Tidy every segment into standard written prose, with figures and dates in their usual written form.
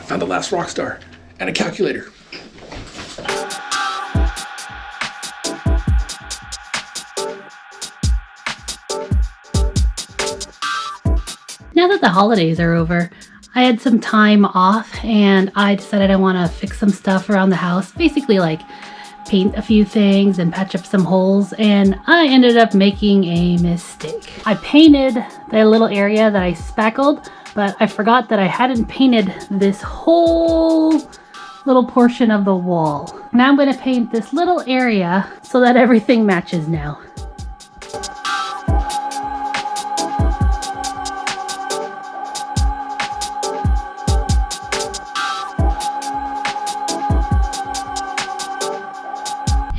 found the last rock star and a calculator. Now that the holidays are over, I had some time off and I decided I want to fix some stuff around the house. Basically like paint a few things and patch up some holes, and I ended up making a mistake. I painted the little area that I spackled, but I forgot that I hadn't painted this whole little portion of the wall. Now I'm going to paint this little area so that everything matches now.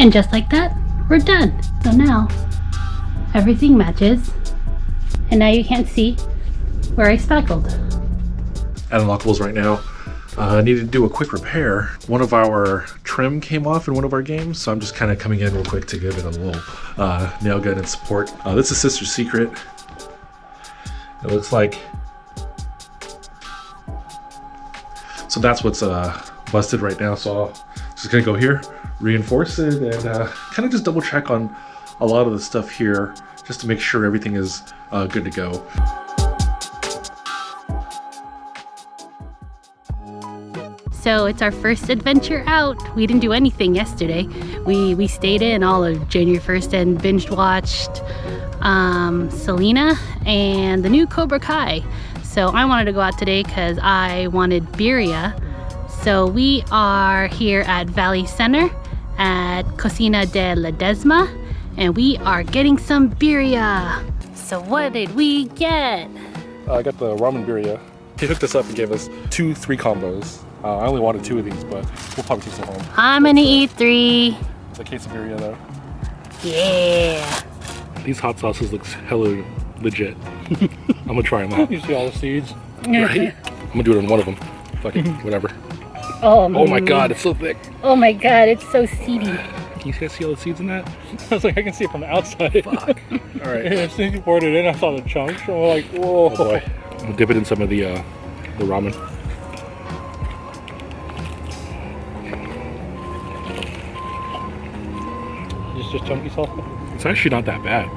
And just like that, we're done. So now everything matches, and now you can't see where I spackled. At Unlockables right now, I needed to do a quick repair. One of our trim came off in one of our games, so I'm just kind of coming in real quick to give it a little nail gun and support. This is Sister's Secret. It looks like, so that's what's busted right now. So I'm just gonna go here, reinforce it, and kind of just double check on a lot of the stuff here just to make sure everything is good to go. So it's our first adventure out. We didn't do anything yesterday. We stayed in all of January 1st and binge watched Selena and the new Cobra Kai. So I wanted to go out today because I wanted birria. So we are here at Valley Center at Cocina de Ledesma, and we are getting some birria. So what did we get? I got the ramen birria. He hooked us up and gave us 2-3 combos. I only wanted 2 of these, but we'll probably take some home. I'm gonna eat 3. The quesadilla though. Yeah. These hot sauces looks hella legit. I'm gonna try them out. You see all the seeds? Right? I'm gonna do it on one of them. Fuck it, whatever. Oh my god, it's so thick. Oh my god, it's so seedy. Can you guys see all the seeds in that? I was like, I can see it from the outside. Fuck. Alright. And as soon as you poured it in, I saw the chunks. I'm like, whoa. Oh boy. I'm gonna dip it in some of the ramen. It's just chunky sauce. It's actually not that bad.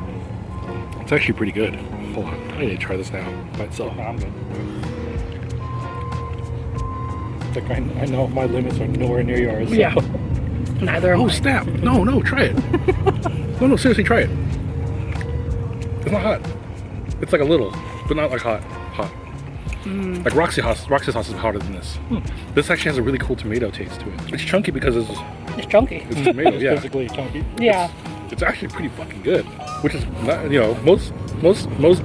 It's actually pretty good. Hold on, I need to try this now by itself. No, I'm good. It's like I know my limits are nowhere near yours. So. Yeah. Neither am Oh Oh, I. snap! No, try it. No, seriously, try it. It's not hot. It's like a little, but not like hot. Like Roxy sauce is hotter than this. This actually has a really cool tomato taste to it. It's chunky because It's chunky. it's tomato. It's Yeah, physically chunky. Yeah. it's actually pretty fucking good. Which is not, you know, most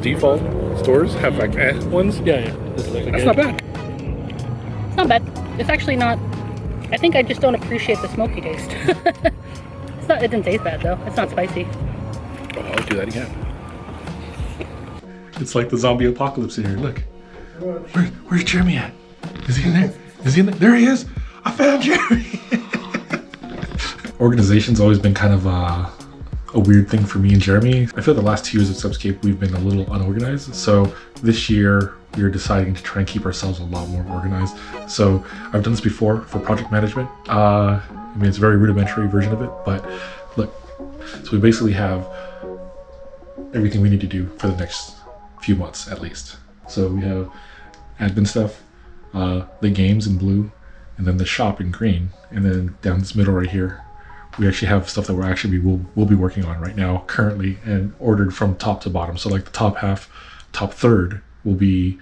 default stores have like ones. Yeah. This is That's not bad. It's not bad. It's actually not. I think I just don't appreciate the smoky taste. It's not. It didn't taste bad though. It's not spicy. Oh, I'll do that again. It's like the zombie apocalypse in here. Look. Where's Jeremy at? Is he in there? Is he in there? There he is! I found Jeremy! Organization's always been kind of a weird thing for me and Jeremy. I feel the last 2 years of Subscape we've been a little unorganized. So this year we are deciding to try and keep ourselves a lot more organized. So I've done this before for project management. I mean, it's a very rudimentary version of it, but look. So we basically have everything we need to do for the next few months at least. So we have admin stuff, the games in blue, and then the shop in green, and then down this middle right here, we actually have stuff that we'll be working on right now currently and ordered from top to bottom. So like the top half, top third will be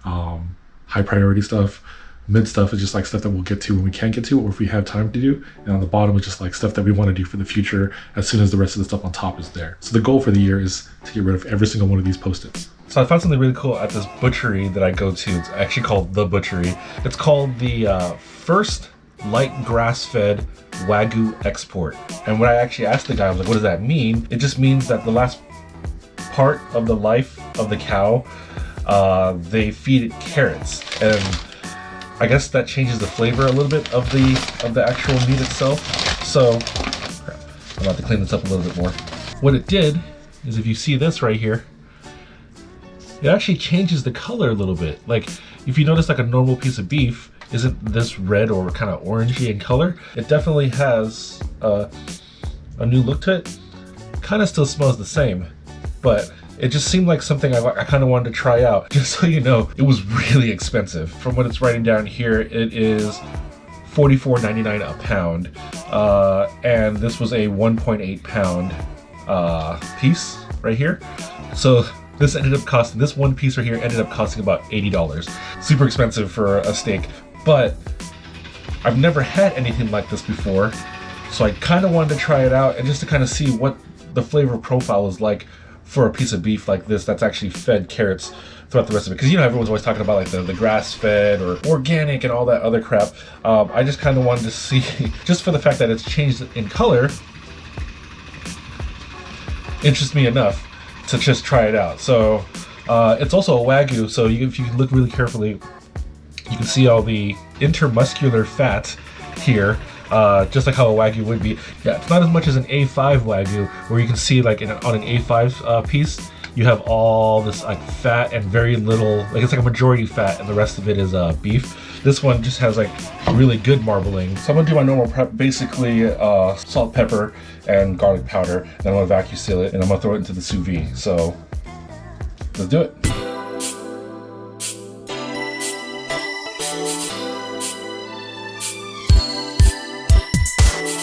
high priority stuff. Mid stuff is just like stuff that we'll get to when we can get to, or if we have time to do. And on the bottom is just like stuff that we want to do for the future as soon as the rest of the stuff on top is there. So the goal for the year is to get rid of every single one of these post-its. So I found something really cool at this butchery that I go to. It's actually called The Butchery. It's called the First Light Grass-Fed Wagyu Export. And when I actually asked the guy, I was like, what does that mean? It just means that the last part of the life of the cow, they feed it carrots. And I guess that changes the flavor a little bit of the actual meat itself. So, I'm about to clean this up a little bit more. What it did is, if you see this right here, it actually changes the color a little bit. Like, if you notice like a normal piece of beef, isn't this red or kind of orangey in color. It definitely has a new look to it. Kind of still smells the same, but it just seemed like something I kind of wanted to try out. Just so you know, it was really expensive. From what it's writing down here, it is $44.99 a pound, and this was a 1.8 pound piece right here. So this ended up costing, this one piece right here ended up costing about $80. Super expensive for a steak, but I've never had anything like this before, so I kind of wanted to try it out and just to kind of see what the flavor profile is like for a piece of beef like this that's actually fed carrots throughout the rest of it. Because you know, everyone's always talking about like the grass-fed or organic and all that other crap. I just kind of wanted to see, just for the fact that it's changed in color, interests me enough to just try it out. So it's also a Wagyu, so if you look really carefully, you can see all the intermuscular fat here, just like how a Wagyu would be. Yeah, it's not as much as an A5 Wagyu, where you can see like on an A5 piece, you have all this like fat and very little, like it's like a majority fat and the rest of it is beef. This one just has like really good marbling. So I'm gonna do my normal prep, basically salt, pepper, and garlic powder. Then I'm gonna vacuum seal it and I'm gonna throw it into the sous vide. So let's do it.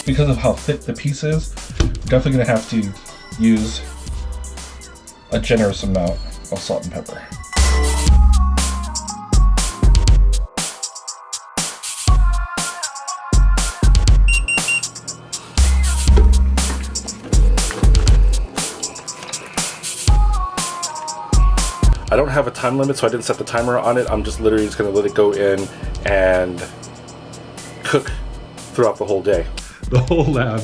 Because of how thick the piece is, we're definitely gonna have to use a generous amount of salt and pepper. I don't have a time limit, so I didn't set the timer on it. I'm just literally just gonna let it go in and cook throughout the whole day. The whole lab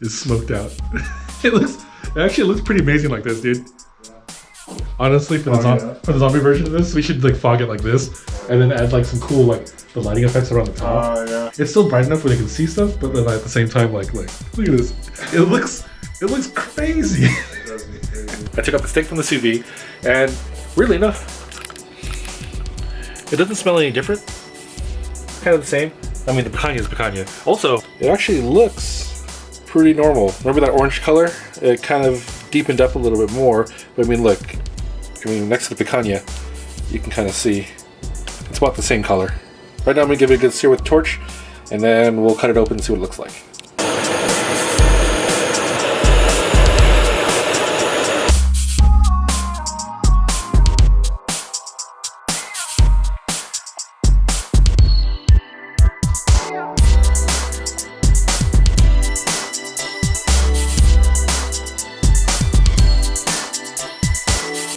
is smoked out. It actually looks pretty amazing like this, dude. Honestly, for the zombie version of this, we should like fog it like this, and then add like some cool like the lighting effects around the top. Oh yeah. It's still bright enough where they can see stuff, but then at the same time, like look at this. It looks crazy. It does look crazy. I took out the steak from the sous vide, and weirdly enough, it doesn't smell any different. Kind of the same. I mean, the picanha is picanha. Also, it actually looks pretty normal. Remember that orange color? It kind of deepened up a little bit more. But I mean, look. I mean, next to the picanha, you can kind of see it's about the same color. Right now, I'm gonna give it a good sear with the torch, and then we'll cut it open and see what it looks like.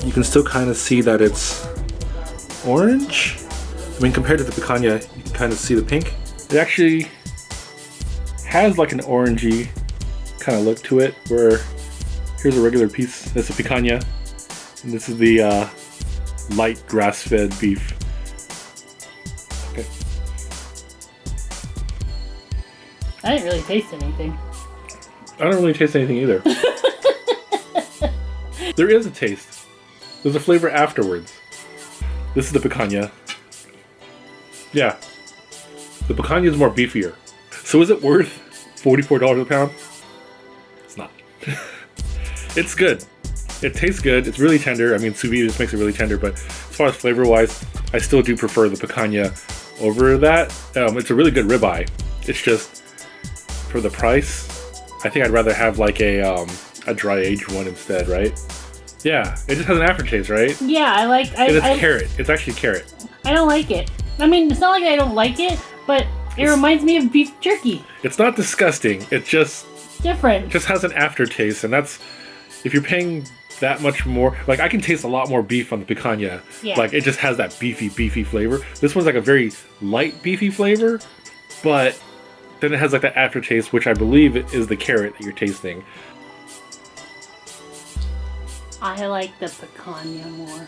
You can still kind of see that it's orange. I mean, compared to the picanha, you can kind of see the pink. It actually has like an orangey kind of look to it, where here's a regular piece. That's a picanha, and this is the light grass-fed beef. Okay. I didn't really taste anything. I don't really taste anything either. There is a taste. There's a flavor afterwards. This is the picanha. Yeah. The picanha is more beefier. So is it worth $44 a pound? It's not. It's good. It tastes good. It's really tender. I mean, sous vide just makes it really tender, but as far as flavor-wise, I still do prefer the picanha over that. It's a really good ribeye. It's just, for the price, I think I'd rather have like a dry-aged one instead, right? Yeah, it just has an aftertaste, right? Yeah, it's carrot. It's actually carrot. I don't like it. I mean, it's not like I don't like it, but it reminds me of beef jerky. It's not disgusting. It's just different. It just has an aftertaste, and that's, if you're paying that much more, like I can taste a lot more beef on the picanha. Yeah. Like it just has that beefy flavor. This one's like a very light beefy flavor, but then it has like that aftertaste, which I believe is the carrot that you're tasting. I like the picanha more.